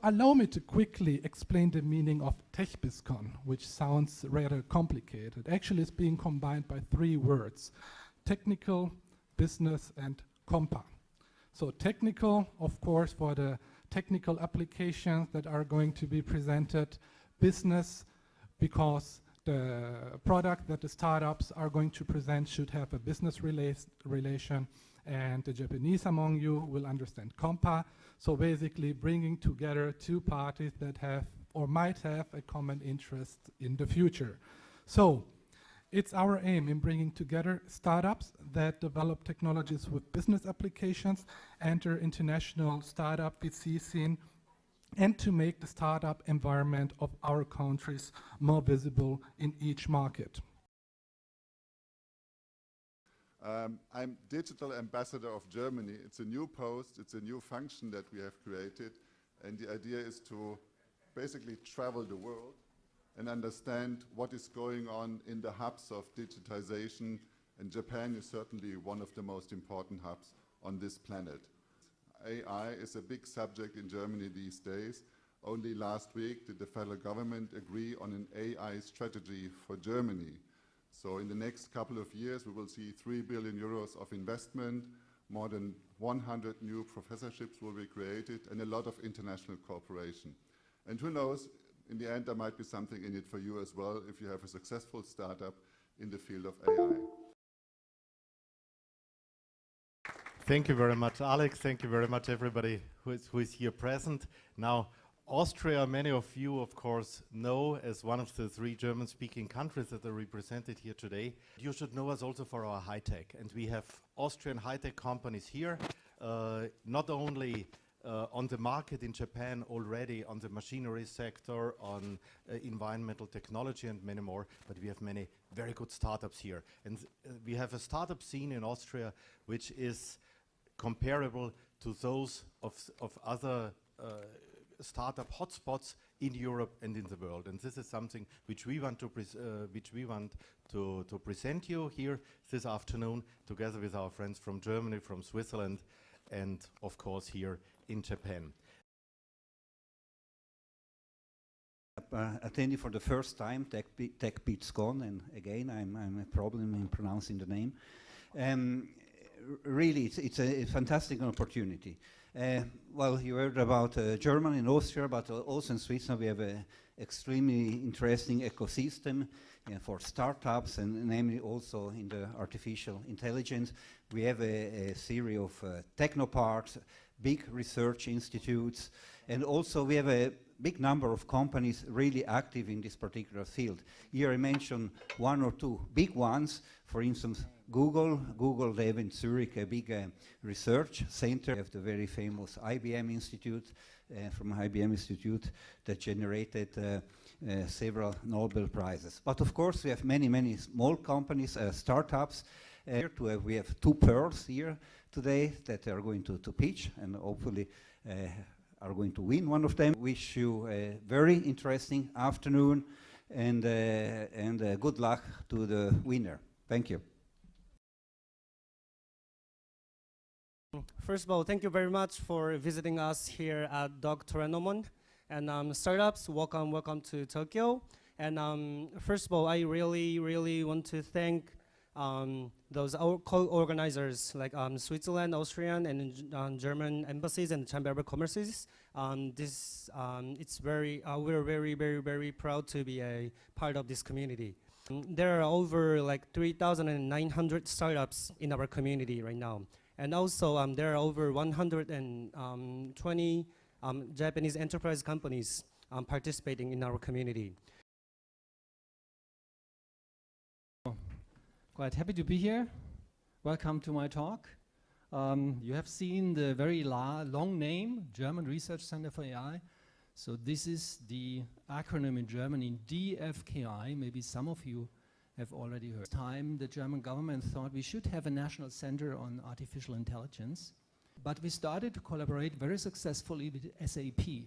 allow me to quickly explain the meaning of TECHBIZKON, which sounds rather complicated. Actually, it's being combined by 3 words: technical, business, and compa. So technical, of course, for the technical applications that are going to be presented. Business, because the product that the startups are going to present should have a business relation, and the Japanese among you will understand compa. So basically bringing together 2 parties that have or might have a common interest in the future. So it's our aim in bringing together startups that develop technologies with business applications, enter international startup VC scene, and to make the startup environment of our countries more visible in each market. I'm Digital Ambassador of Germany. It's a new post, it's a new function that we have created, and the idea is to basically travel the world and understand what is going on in the hubs of digitization, and Japan is certainly one of the most important hubs on this planet. AI is a big subject in Germany these days. Only last week did the federal government agree on an AI strategy for Germany. So in the next couple of years, we will see 3 billion euros of investment, more than 100 new professorships will be created, and a lot of international cooperation. And who knows, in the end, there might be something in it for you as well if you have a successful startup in the field of AI. Thank you very much, Alex. Thank you very much, everybody who is here present. Now, Austria, many of you, of course, know as one of the 3 German-speaking countries that are represented here today. You should know us also for our high-tech, and we have Austrian high-tech companies here, not only on the market in Japan already, on the machinery sector, on environmental technology and many more, but we have many very good startups here. And we have a startup scene in Austria which is comparable to those of other startup hotspots in Europe and in the world. And this is something which we want to present you here this afternoon, together with our friends from Germany, from Switzerland, and of course here in Japan. Attending for the first time TECHBIZKON, and again I'm a problem in pronouncing the name. Really, it's a fantastic opportunity. Well, you heard about Germany and Austria, but also in Switzerland we have an extremely interesting ecosystem for startups, and namely also in the artificial intelligence. We have a series of technoparks, big research institutes, and also we have a big number of companies really active in this particular field. Here I mentioned 1 or 2 big ones. For instance, Google, they have in Zurich a big research center. We have the very famous IBM Institute, from IBM Institute, that generated several Nobel Prizes. But of course we have many small companies, startups. We have 2 pearls here today that are going to pitch, and hopefully are going to win one of them. Wish you a very interesting afternoon, and good luck to the winner. Thank you. First of all, thank you very much for visiting us here at dock-Toranomon. And startups, welcome to Tokyo. And first of all, I really want to thank those co-organizers like Switzerland, Austrian, and German embassies and Chamber of Commerce. We're very proud to be a part of this community. There are over like 3,900 startups in our community right now. And also there are over 120 Japanese enterprise companies participating in our community. Quite happy to be here. Welcome to my talk. You have seen the very long name, German Research Center for AI. So this is the acronym in Germany, DFKI. Maybe some of you have already heard. Time the German government thought we should have a national center on artificial intelligence. But we started to collaborate very successfully with SAP.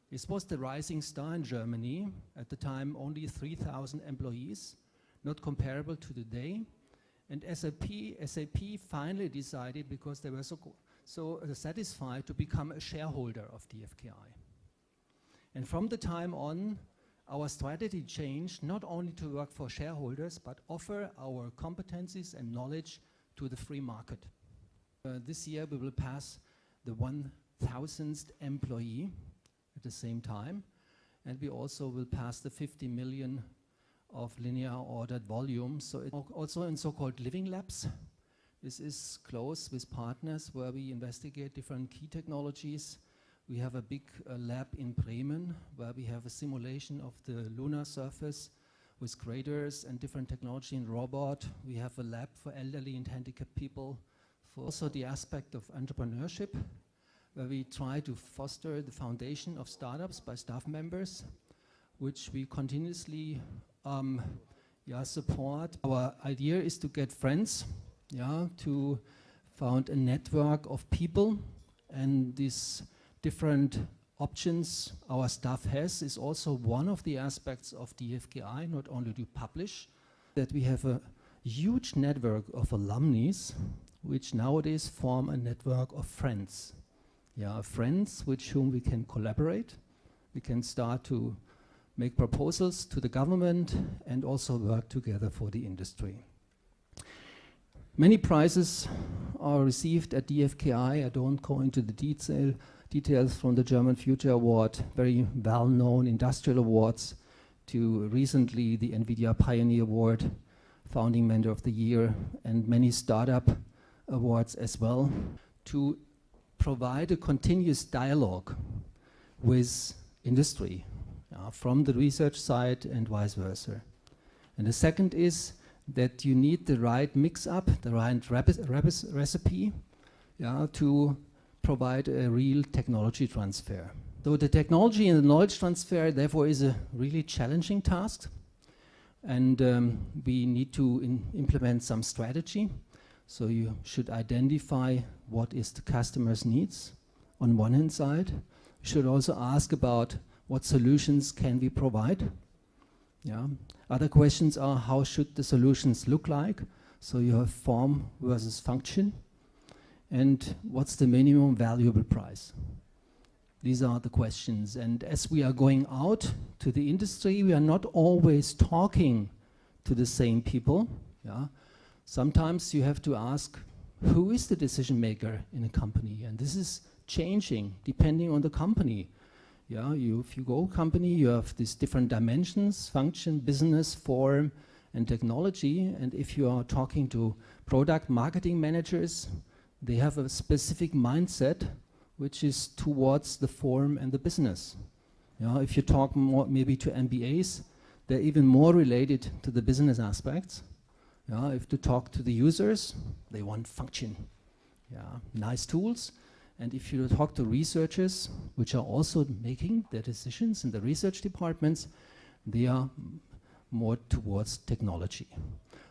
This was the rising star in Germany. At the time, only 3,000 employees, not comparable to today. And SAP finally decided, because they were so satisfied, to become a shareholder of DFKI. And from the time on, our strategy changed not only to work for shareholders, but offer our competencies and knowledge to the free market. This year we will pass the 1,000th employee at the same time, and we also will pass the 50 million of linear ordered volume. So it also in so-called living labs. This is close with partners where we investigate different key technologies. We have a big lab in Bremen where we have a simulation of the lunar surface with graders and different technology in robot. We have a lab for elderly and handicapped people. For also the aspect of entrepreneurship, where we try to foster the foundation of startups by staff members, which we continuously support. Our idea is to get friends, to found a network of people, and these different options our staff has is also one of the aspects of DFKI, not only to publish, that we have a huge network of alumni, which nowadays form a network of friends. Friends with whom we can collaborate. We can start to make proposals to the government and also work together for the industry. Many prizes are received at DFKI. I don't go into the details from the German Future Award, very well-known industrial awards, to recently the NVIDIA Pioneer Award, Founding Mentor of the Year, and many startup awards as well, to provide a continuous dialogue with industry from the research side and vice versa. And the second is that you need the right mix-up, the right recipe to provide a real technology transfer. So the technology and the knowledge transfer, therefore, is a really challenging task. And we need to implement some strategy. So you should identify what is the customer's needs on one hand side. You should also ask about what solutions can we provide. Other questions are, how should the solutions look like? So you have form versus function. And what's the minimum valuable price? These are the questions. And as we are going out to the industry, we are not always talking to the same people. Sometimes you have to ask, who is the decision maker in a company? And this is changing depending on the company. If you go company, you have these different dimensions: function, business, form, and technology. And if you are talking to product marketing managers, they have a specific mindset which is towards the form and the business. If you talk more maybe to MBAs, they're even more related to the business aspects. If you talk to the users, they want function. Nice tools. And if you talk to researchers, which are also making their decisions in the research departments, they are more towards technology.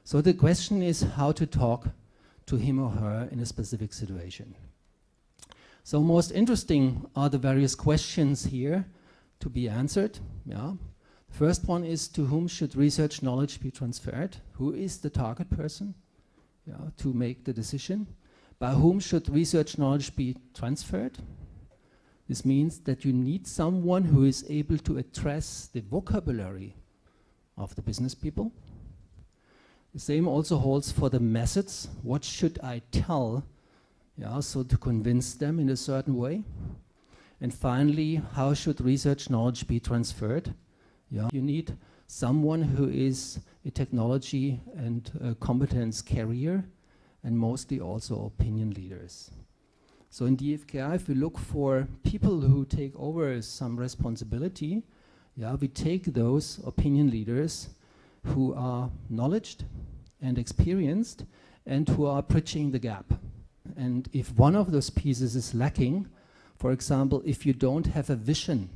So the question is how to talk to him or her in a specific situation. So most interesting are the various questions here to be answered. The first one is, to whom should research knowledge be transferred? Who is the target person to make the decision? By whom should research knowledge be transferred? This means that you need someone who is able to address the vocabulary of the business people. The same also holds for the methods. What should I tell? So to convince them in a certain way. And finally, how should research knowledge be transferred? You need someone who is a technology and a competence carrier, and mostly also opinion leaders. So in DFKI, if we look for people who take over some responsibility, we take those opinion leaders who are knowledged and experienced and who are bridging the gap. And if one of those pieces is lacking, for example, if you don't have a vision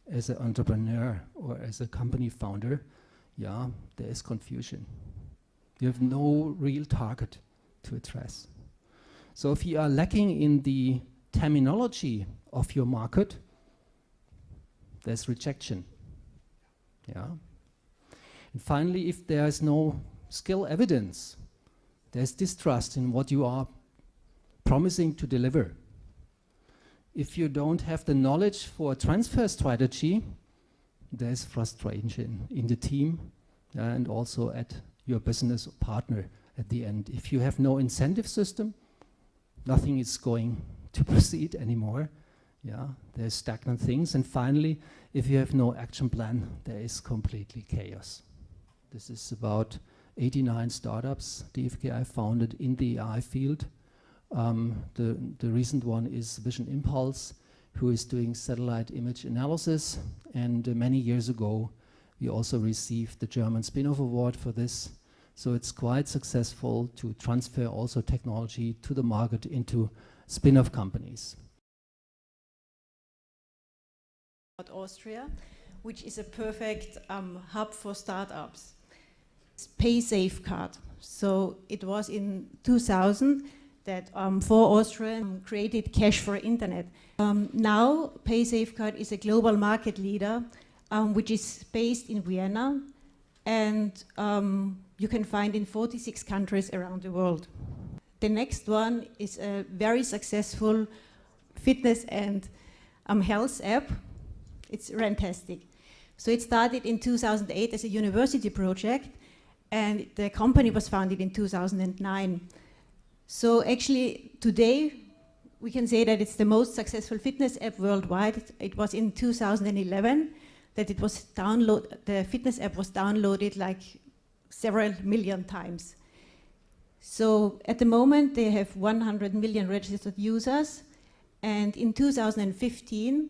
as an entrepreneur or as a company founder, there is confusion. You have no real target to address. So if you are lacking in the terminology of your market, there's rejection. And finally, if there is no skill evidence, there's distrust in what you are promising to deliver. if you don't have the knowledge for a transfer strategy, there's frustration in the team and also at your business partner at the end. If you have no incentive system, nothing is going to proceed anymore. Yeah, there's stagnant things. And finally, if you have no action plan, there is completely chaos. This is about 89 startups DFKI founded in the AI field. The recent one is Vision Impulse, who is doing satellite image analysis. And many years ago, we also received the German Spin-off Award for this. So it's quite successful to transfer also technology to the market into spin-off companies. Austria, which is a perfect hub for startups. It's PaySafeCard. So it was in 2000 that 4 Austrians created cash for internet. Now PaySafeCard is a global market leader, which is based in Vienna, and you can find in 46 countries around the world. The next one is a very successful fitness and health app. It's fantastic. So it started in 2008 as a university project, and the company was founded in 2009. So actually today we can say that it's the most successful fitness app worldwide. It was in 2011 that it was the fitness app was downloaded like several million times. So at the moment they have 100 million registered users, and in 2015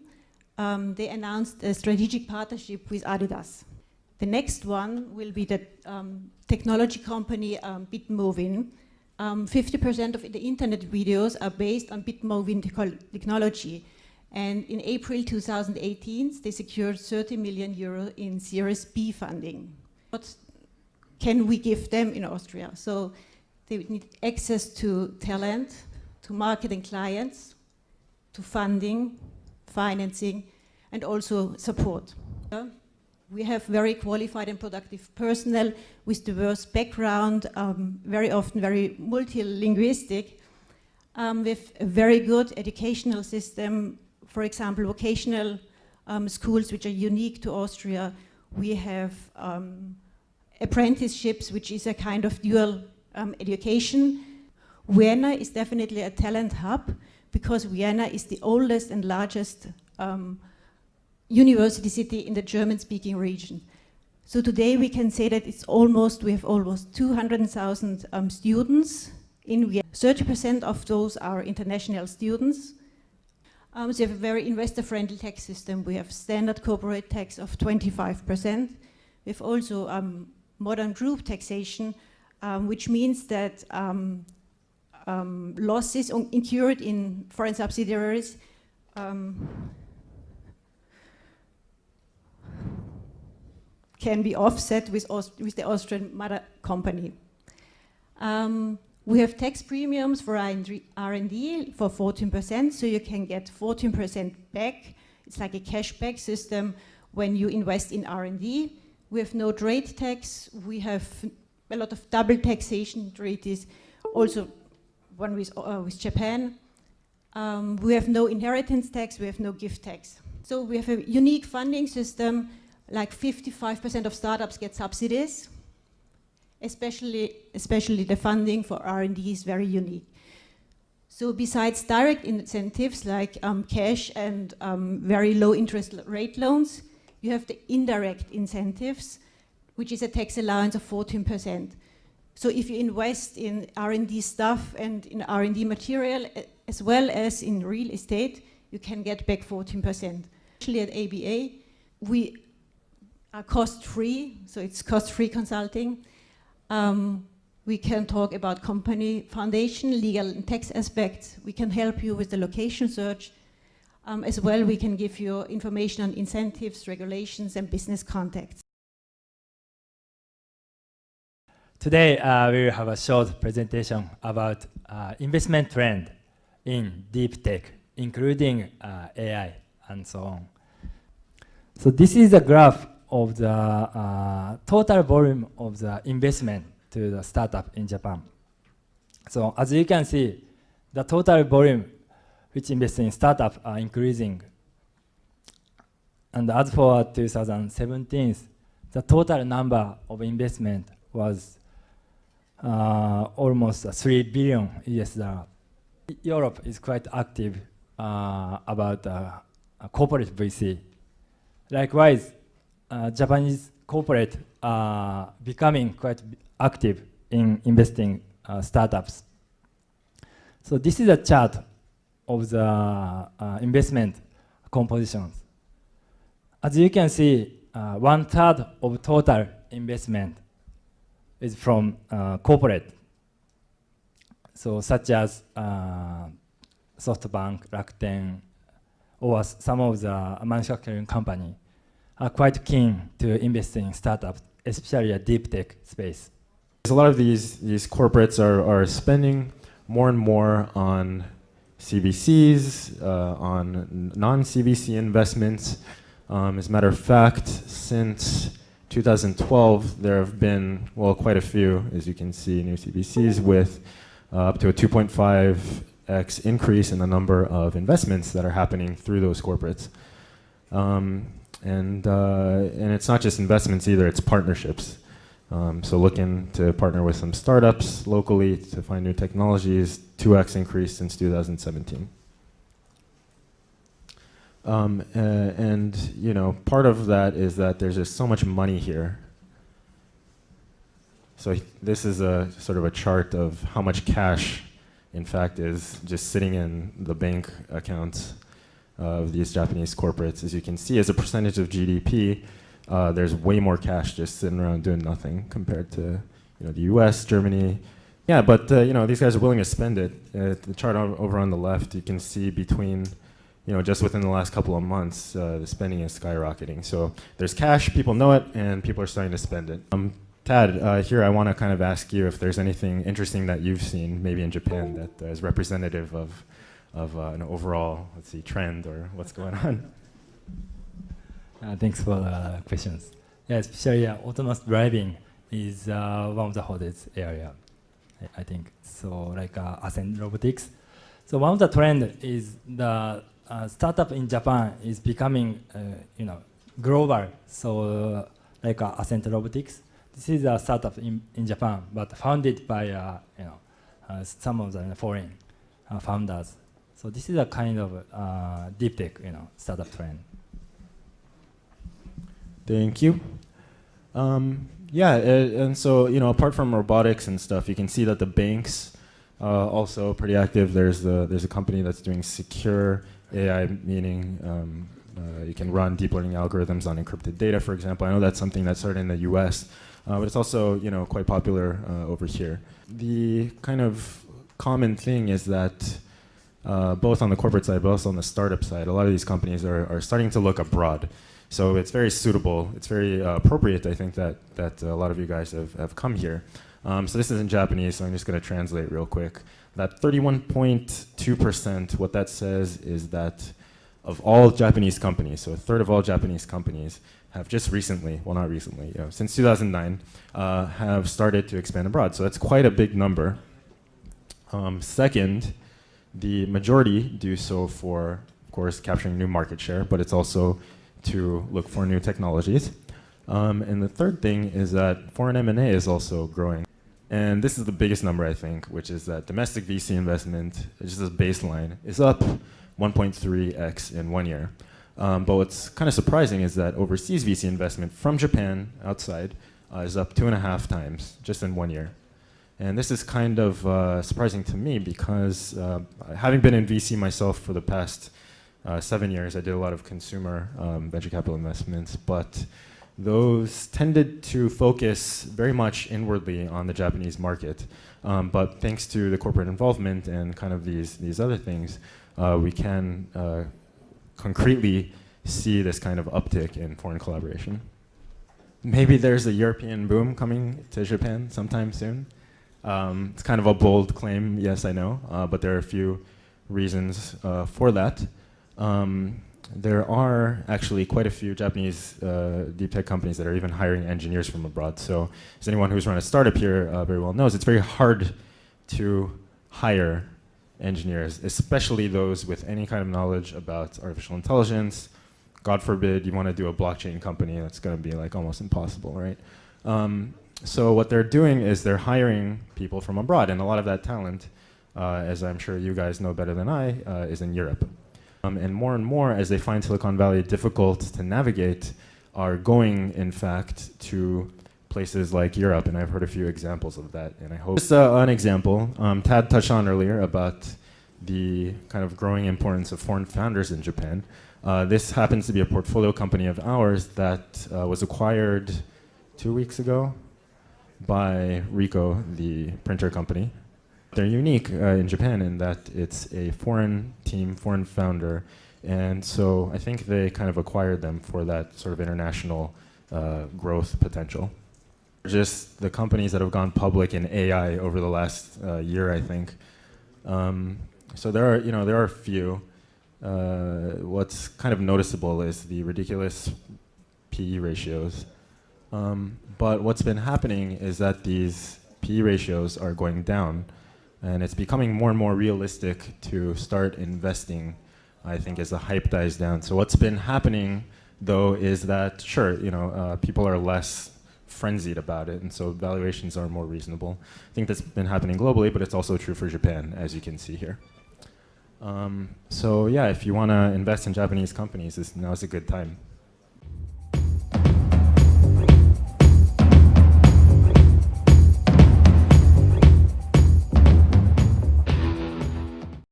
they announced a strategic partnership with Adidas. The next one will be the technology company Bitmovin. 50% of the internet videos are based on Bitmovin technology. And in April 2018, they secured 30 million euro in Series B funding. What can we give them in Austria? So they would need access to talent, to marketing clients, to funding, financing, and also support. We have very qualified and productive personnel with diverse background, very often very multilinguistic, with a very good educational system. For example, vocational schools which are unique to Austria. We have apprenticeships, which is a kind of dual education. Vienna is definitely a talent hub because Vienna is the oldest and largest university city in the German-speaking region. So today we can say that we have almost 200,000 students in Vienna. 30% of those are international students. So we have a very investor-friendly tax system. We have standard corporate tax of 25%. We have also modern group taxation, which means that losses incurred in foreign subsidiaries can be offset with the Austrian mother company. We have tax premiums for R&D for 14%, so you can get 14% back. It's like a cashback system when you invest in R&D. We have no trade tax. We have a lot of double taxation treaties, also one with Japan. We have no inheritance tax. We have no gift tax. So we have a unique funding system. Like 55% of startups get subsidies. Especially the funding for R&D is very unique. So besides direct incentives like cash and very low interest rate loans, you have the indirect incentives, which is a tax allowance of 14%. So if you invest in R&D stuff and in R&D material, as well as in real estate, you can get back 14%. Actually at ABA, we are cost-free, so it's cost-free consulting. We can talk about company foundation, legal and tax aspects. We can help you with the location search. As well, we can give you information on incentives, regulations, and business contacts. Today, we will have a short presentation about investment trend in deep tech, including AI and so on. So this is a graph of the total volume of the investment to the startup in Japan. So as you can see, the total volume which invest in startups are increasing. And as for 2017, the total number of investment was almost $3 billion US. Europe is quite active about corporate VC. Likewise, Japanese corporate are becoming quite active in investing startups. So this is a chart of the investment compositions. As you can see, 1/3 of total investment is from corporate. So such as SoftBank, Rakuten, or some of the manufacturing company are quite keen to invest in startups, especially a deep tech space. A lot of these corporates are spending more and more on CVCs, on non-CVC investments. As a matter of fact, since 2012, there have been, well, quite a few, as you can see, new CVCs with up to a 2.5x increase in the number of investments that are happening through those corporates. And it's not just investments either, it's partnerships. So looking to partner with some startups locally to find new technologies, 2x increase since 2017. And you know, part of that is that there's just so much money here. So this is a sort of a chart of how much cash, in fact, is just sitting in the bank accounts of these Japanese corporates. As you can see, as a percentage of GDP, there's way more cash just sitting around doing nothing compared to the US, Germany. Yeah, but these guys are willing to spend it. The chart over on the left, you can see between just within the last couple of months, the spending is skyrocketing. So there's cash, people know it, and people are starting to spend it. Tad, here I want to kind of ask you if there's anything interesting that you've seen, maybe in Japan, that is representative of an overall, let's see, trend or what's going on. Thanks for the questions. Yeah, especially autonomous driving is one of the hottest area, I think. So like ascent robotics. So one of the trend is the startup in Japan is becoming global. So like ascent robotics. This is a startup in Japan, but founded by some of the foreign founders. So this is a kind of deep tech startup trend. Thank you. Yeah, and so apart from robotics and stuff, you can see that the banks also pretty active. There's a company that's doing secure AI, meaning you can run deep learning algorithms on encrypted data, for example. I know that's something that started in the US, but it's also quite popular over here. The kind of common thing is that both on the corporate side, but also on the startup side, a lot of these companies are starting to look abroad. So it's very suitable. It's very appropriate, I think, that a lot of you guys have come here. So this is in Japanese, so I'm just going to translate real quick. That 31.2%, what that says is that of all Japanese companies, so 1/3 of all Japanese companies have just recently, well, not recently, since 2009, have started to expand abroad. So that's quite a big number. Second, the majority do so for, of course, capturing new market share, but it's also to look for new technologies. And the third thing is that foreign M&A is also growing. And this is the biggest number, I think, which is that domestic VC investment, just as a baseline, is up 1.3x in 1 year. But what's kind of surprising is that overseas VC investment from Japan, outside, is up 2.5 times just in 1 year. And this is kind of surprising to me because having been in VC myself for the past 7 years, I did a lot of consumer venture capital investments, but those tended to focus very much inwardly on the Japanese market. But thanks to the corporate involvement and kind of these other things, we can concretely see this kind of uptick in foreign collaboration. Maybe there's a European boom coming to Japan sometime soon. It's kind of a bold claim, yes, I know, but there are a few reasons for that. There are actually quite a few Japanese deep tech companies that are even hiring engineers from abroad. So as anyone who's run a startup here very well knows, it's very hard to hire engineers, especially those with any kind of knowledge about artificial intelligence. God forbid you want to do a blockchain company, that's going to be like almost impossible, right? So what they're doing is they're hiring people from abroad, and a lot of that talent, as I'm sure you guys know better than I, is in Europe. And more, as they find Silicon Valley difficult to navigate, are going, in fact, to places like Europe, and I've heard a few examples of that, and I hope... Just an example, Tad touched on earlier about the kind of growing importance of foreign founders in Japan. This happens to be a portfolio company of ours that was acquired 2 weeks ago by Ricoh, the printer company. They're unique in Japan in that it's a foreign team, foreign founder, and so I think they kind of acquired them for that sort of international growth potential. Just the companies that have gone public in AI over the last year, I think. So there are a few. What's kind of noticeable is the ridiculous PE ratios. But what's been happening is that these PE ratios are going down, and it's becoming more and more realistic to start investing, I think, as the hype dies down. So what's been happening, though, is that, sure, people are less frenzied about it, and so valuations are more reasonable. I think that's been happening globally, but it's also true for Japan, as you can see here. So yeah, if you want to invest in Japanese companies, now's a good time.